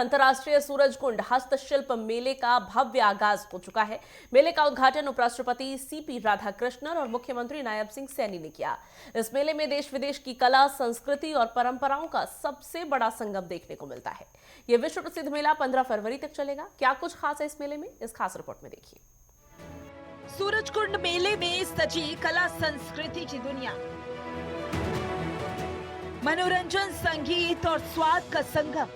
अंतर्राष्ट्रीय सूरजकुंड हस्तशिल्प मेले का भव्य आगाज हो चुका है। मेले का उद्घाटन उपराष्ट्रपति सीपी राधाकृष्णन और मुख्यमंत्री नायब सिंह सैनी ने किया। इस मेले में देश विदेश की कला, संस्कृति और परंपराओं का सबसे बड़ा संगम देखने को मिलता है। यह विश्व प्रसिद्ध मेला 15 फरवरी तक चलेगा। क्या कुछ खास है इस मेले में, इस खास रिपोर्ट में देखिए। सूरजकुंड मेले में सजी कला संस्कृति की दुनिया, मनोरंजन, संगीत और स्वाद का संगम,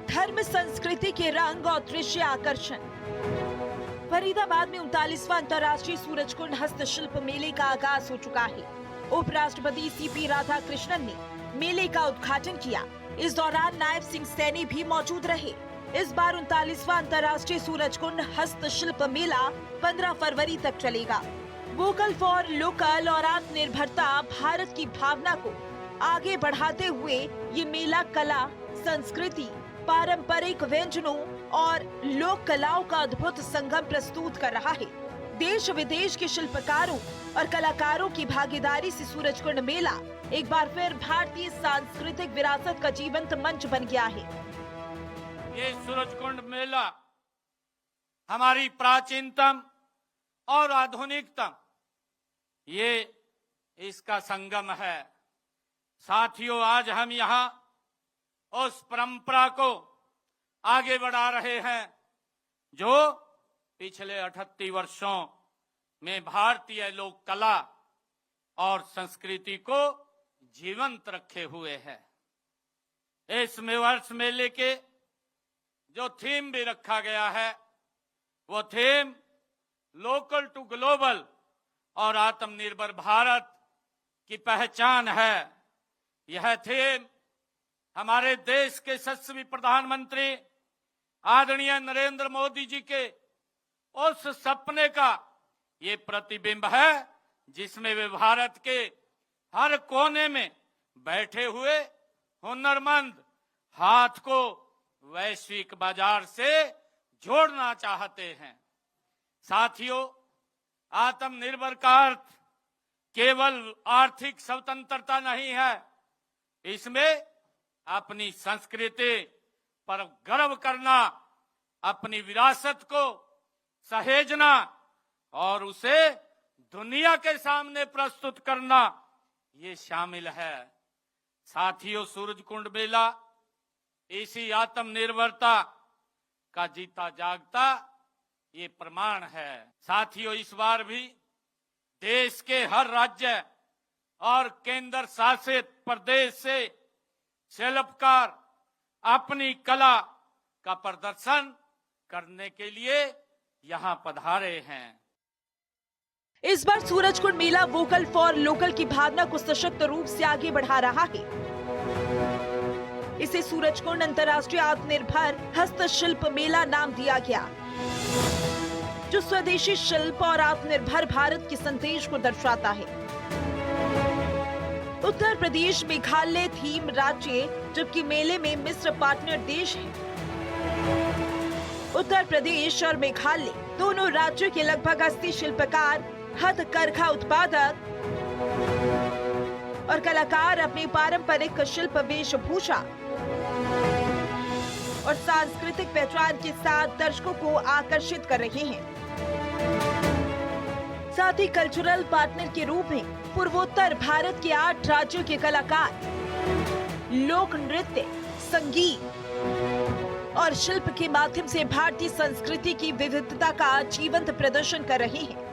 धर्म संस्कृति के रंग और दृश्य आकर्षण। फरीदाबाद में 39वां अंतर्राष्ट्रीय सूरजकुंड हस्तशिल्प मेले का आगाज हो चुका है। उपराष्ट्रपति सीपी राधाकृष्णन ने मेले का उद्घाटन किया। इस दौरान नायब सिंह सैनी भी मौजूद रहे। इस बार 39वां अंतर्राष्ट्रीय सूरजकुंड हस्तशिल्प मेला 15 फरवरी तक चलेगा। वोकल फॉर लोकल और आत्मनिर्भरता भारत की भावना को आगे बढ़ाते हुए ये मेला कला, संस्कृति, पारंपरिक व्यंजनों और लोक कलाओं का अद्भुत संगम प्रस्तुत कर रहा है। देश विदेश के शिल्पकारों और कलाकारों की भागीदारी से सूरजकुंड मेला एक बार फिर भारतीय सांस्कृतिक विरासत का जीवंत मंच बन गया है। ये सूरजकुंड मेला हमारी प्राचीनतम और आधुनिकतम ये इसका संगम है। साथियों, आज हम यहाँ उस परंपरा को आगे बढ़ा रहे हैं जो पिछले 38 वर्षों में भारतीय लोक कला और संस्कृति को जीवंत रखे हुए है। इस वर्ष मेले के जो थीम भी रखा गया है वो थीम लोकल टू ग्लोबल और आत्मनिर्भर भारत की पहचान है। यह थीम हमारे देश के यशस्वी प्रधानमंत्री आदरणीय नरेंद्र मोदी जी के उस सपने का ये प्रतिबिंब है जिसमें वे भारत के हर कोने में बैठे हुए हुनरमंद हाथ को वैश्विक बाजार से जोड़ना चाहते हैं। साथियों, आत्मनिर्भर का अर्थ केवल आर्थिक स्वतंत्रता नहीं है, इसमें अपनी संस्कृति पर गर्व करना, अपनी विरासत को सहेजना और उसे दुनिया के सामने प्रस्तुत करना ये शामिल है। साथियों, सूरजकुंड मेला इसी आत्मनिर्भरता का जीता जागता ये प्रमाण है। साथियों, इस बार भी देश के हर राज्य और केंद्र शासित प्रदेश से शिल्पकार अपनी कला का प्रदर्शन करने के लिए यहाँ पधारे हैं। इस बार सूरजकुंड मेला वोकल फॉर लोकल की भावना को सशक्त रूप से आगे बढ़ा रहा है। इसे सूरजकुंड अंतर्राष्ट्रीय आत्मनिर्भर हस्तशिल्प मेला नाम दिया गया, जो स्वदेशी शिल्प और आत्मनिर्भर भारत के संदेश को दर्शाता है। उत्तर प्रदेश मेघालय थीम राज्य, जबकि मेले में मिस्र पार्टनर देश है। उत्तर प्रदेश और मेघालय दोनों राज्यों के लगभग 80 शिल्पकार, हथकरघा उत्पादक और कलाकार अपनी पारंपरिक शिल्प वेशभूषा और सांस्कृतिक पहचान के साथ दर्शकों को आकर्षित कर रहे हैं। साथ ही कल्चरल पार्टनर के रूप में पूर्वोत्तर भारत के 8 राज्यों के कलाकार लोक नृत्य, संगीत और शिल्प के माध्यम से भारतीय संस्कृति की विविधता का जीवंत प्रदर्शन कर रहे हैं।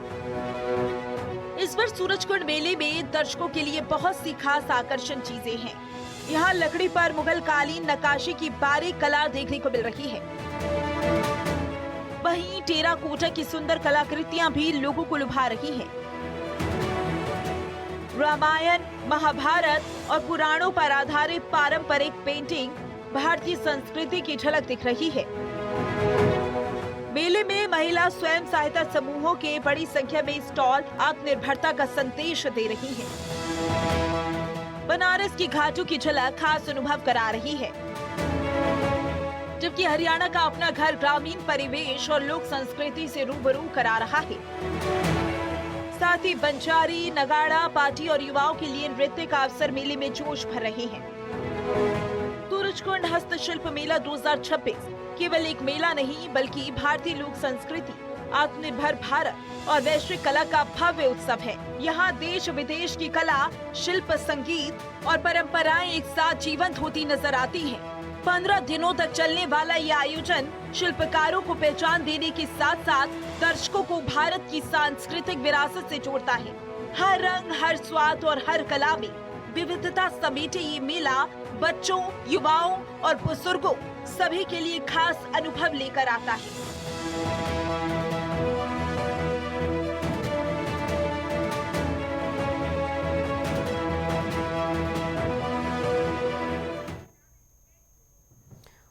इस बार सूरजकुंड मेले में दर्शकों के लिए बहुत सी खास आकर्षण चीजें हैं। यहाँ लकड़ी पर मुगल कालीन नक्काशी की बारीक कला देखने को मिल रही है। वहीं टेराकोटा की सुंदर कलाकृतियां भी लोगों को लुभा रही हैं। रामायण, महाभारत और पुराणों पर आधारित पारंपरिक पेंटिंग भारतीय संस्कृति की झलक दिख रही है। मेले में महिला स्वयं सहायता समूहों के बड़ी संख्या में स्टॉल आत्मनिर्भरता का संदेश दे रही हैं। बनारस की घाटों की झलक खास अनुभव करा रही है, जबकि हरियाणा का अपना घर ग्रामीण परिवेश और लोक संस्कृति से रूबरू करा रहा है। साथ ही बंजारी, नगाड़ा, पार्टी और युवाओं के लिए नृत्य का अवसर मेले में जोश भर रहे हैं। सूरजकुंड हस्तशिल्प मेला 2026 केवल एक मेला नहीं बल्कि भारतीय लोक संस्कृति, आत्मनिर्भर भारत और वैश्विक कला का भव्य उत्सव है। यहाँ देश विदेश की कला, शिल्प, संगीत और परंपराएं एक साथ जीवंत होती नजर आती हैं। 15 दिनों तक चलने वाला ये आयोजन शिल्पकारों को पहचान देने के साथ साथ दर्शकों को भारत की सांस्कृतिक विरासत से जोड़ता है। हर रंग, हर स्वाद और हर कला में विविधता समेटे ये मेला बच्चों, युवाओं और बुजुर्गों सभी के लिए खास अनुभव लेकर आता है।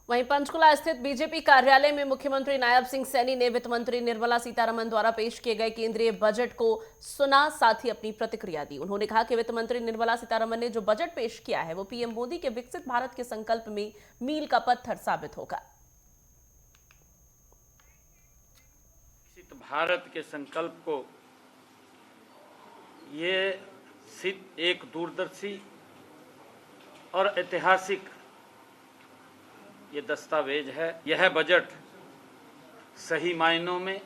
वहीं पंचकुला स्थित बीजेपी कार्यालय में मुख्यमंत्री नायब सिंह सैनी ने वित्त मंत्री निर्मला सीतारमण द्वारा पेश किए गए केंद्रीय बजट को सुना, साथ ही अपनी प्रतिक्रिया दी। उन्होंने कहा कि वित्त मंत्री निर्मला सीतारमण ने जो बजट पेश किया है वो पीएम मोदी के विकसित भारत के संकल्प में मील का पत्थर साबित होगा। विकसित भारत के संकल्प को ये सिर्फ एक दूरदर्शी और ऐतिहासिक ये दस्तावेज है। यह बजट सही मायनों में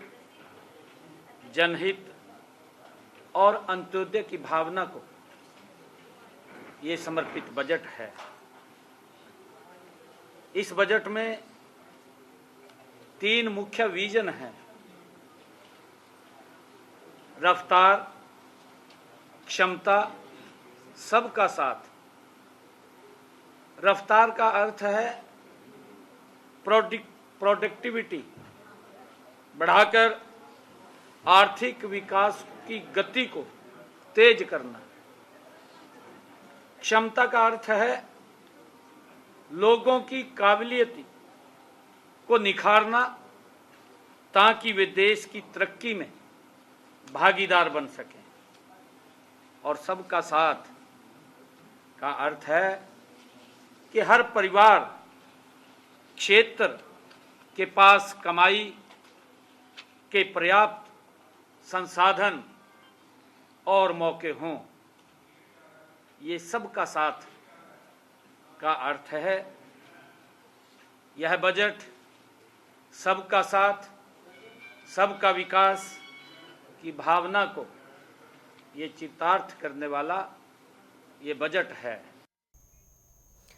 जनहित और अंत्योदय की भावना को ये समर्पित बजट है। इस बजट में 3 मुख्य विजन हैं: रफ्तार, क्षमता, सबका साथ। रफ्तार का अर्थ है प्रोडक्टिविटी बढ़ाकर आर्थिक विकास की गति को तेज करना। क्षमता का अर्थ है लोगों की काबिलियत को निखारना ताकि वे देश की तरक्की में भागीदार बन सकें। और सबका साथ का अर्थ है कि हर परिवार, क्षेत्र के पास कमाई के पर्याप्त संसाधन और मौके हों। ये सबका साथ का अर्थ है। यह बजट सबका साथ, सबका विकास की भावना को ये चितार्थ करने वाला ये बजट है।